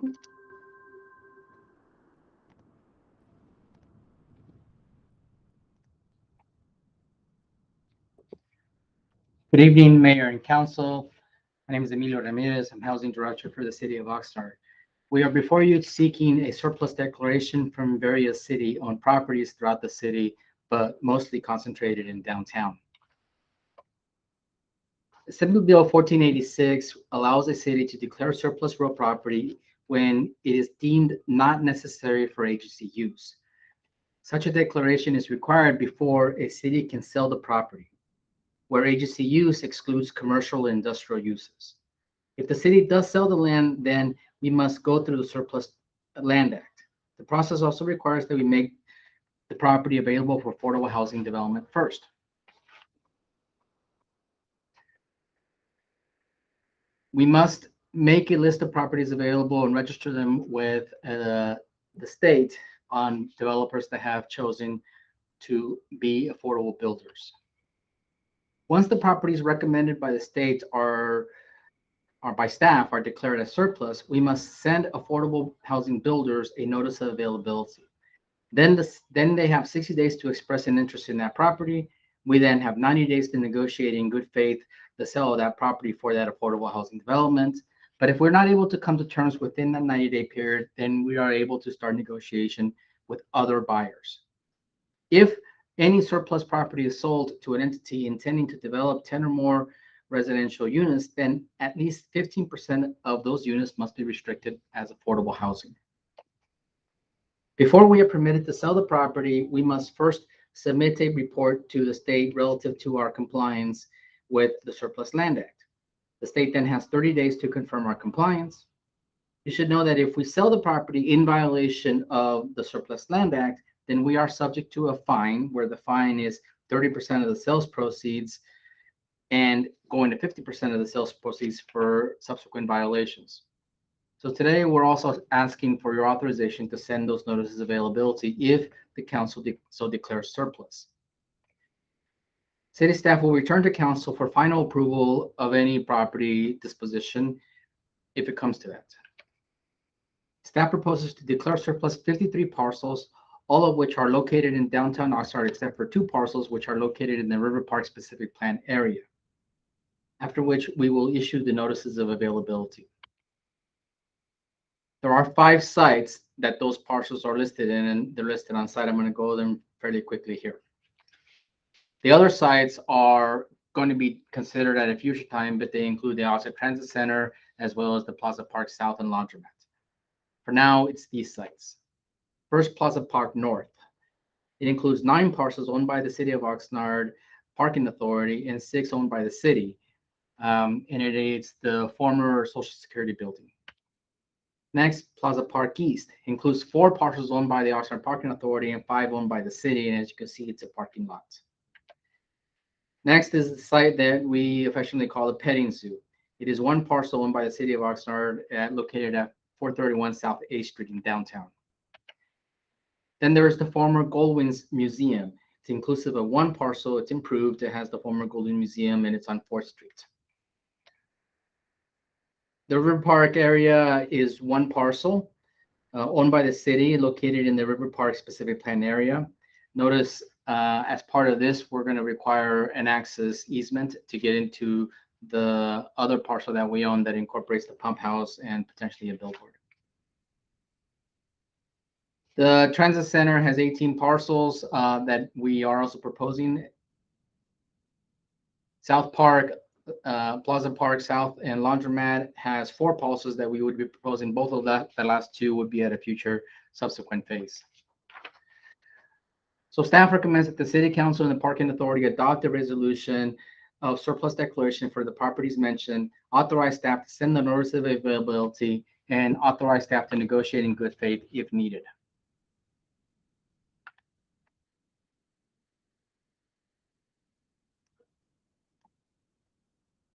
Good evening, Mayor and Council. My name is Emilio Ramirez. I'm Housing Director for the City of Oxnard. We are before you seeking a surplus declaration from various city-owned properties throughout the city, but mostly concentrated in downtown. Assembly Bill 1486 allows a city to declare surplus real property when it is deemed not necessary for agency use. Such a declaration is required before a city can sell the property, where agency use excludes commercial and industrial uses. If the city does sell the land, then we must go through the Surplus Land Act. The process also requires that we make the property available for affordable housing development first. We must make a list of properties available and register them with the state on developers that have chosen to be affordable builders. Once the properties recommended by the state or by staff are declared as surplus, we must send affordable housing builders a notice of availability. Then they have 60 days to express an interest in that property. We then have 90 days to negotiate in good faith the sale of that property for that affordable housing development. But if we're not able to come to terms within that 90-day period, then we are able to start negotiation with other buyers. If any surplus property is sold to an entity intending to develop 10 or more residential units, then at least 15% of those units must be restricted as affordable housing. Before we are permitted to sell the property, we must first submit a report to the state relative to our compliance with the Surplus Land Act. The state then has 30 days to confirm our compliance. You should know that if we sell the property in violation of the Surplus Land Act, then we are subject to a fine, where the fine is 30% of the sales proceeds and going to 50% of the sales proceeds for subsequent violations. So today, we're also asking for your authorization to send those notices of availability if the council so declares surplus. City staff will return to council for final approval of any property disposition if it comes to that. Staff proposes to declare surplus 53 parcels, all of which are located in downtown Oxnard, except for 2 parcels which are located in the River Park specific plan area, after which we will issue the notices of availability. There are 5 sites that those parcels are listed in, and they're listed on site. I'm going to go over them fairly quickly here. The other sites are going to be considered at a future time, but they include the Oxnard Transit Center, as well as the Plaza Park South and Laundromat. For now, it's these sites. First, Plaza Park North. It includes 9 parcels owned by the City of Oxnard Parking Authority and 6 owned by the city. And it is the former Social Security building. Next, Plaza Park East includes 4 parcels owned by the Oxnard Parking Authority and 5 owned by the city. And as you can see, it's a parking lot. Next is the site that we affectionately call the Petting Zoo. It is 1 parcel owned by the City of Oxnard located at 431 South 8th Street in downtown. Then there is the former Gullwin's Museum. It's inclusive of 1 parcel. It's improved. It has the former Golden Museum, and it's on 4th Street. The River Park area is 1 parcel owned by the city, located in the River Park specific plan area. Notice as part of this, we're going to require an access easement to get into the other parcel that we own that incorporates the pump house and potentially a billboard. The Transit Center has 18 parcels that we are also proposing. South Park, Plaza Park South and Laundromat has 4 parcels that we would be proposing. Both of that, the last 2 would be at a future subsequent phase. So staff recommends that the City Council and the Parking Authority adopt a resolution of surplus declaration for the properties mentioned, authorize staff to send the notice of availability, and authorize staff to negotiate in good faith if needed.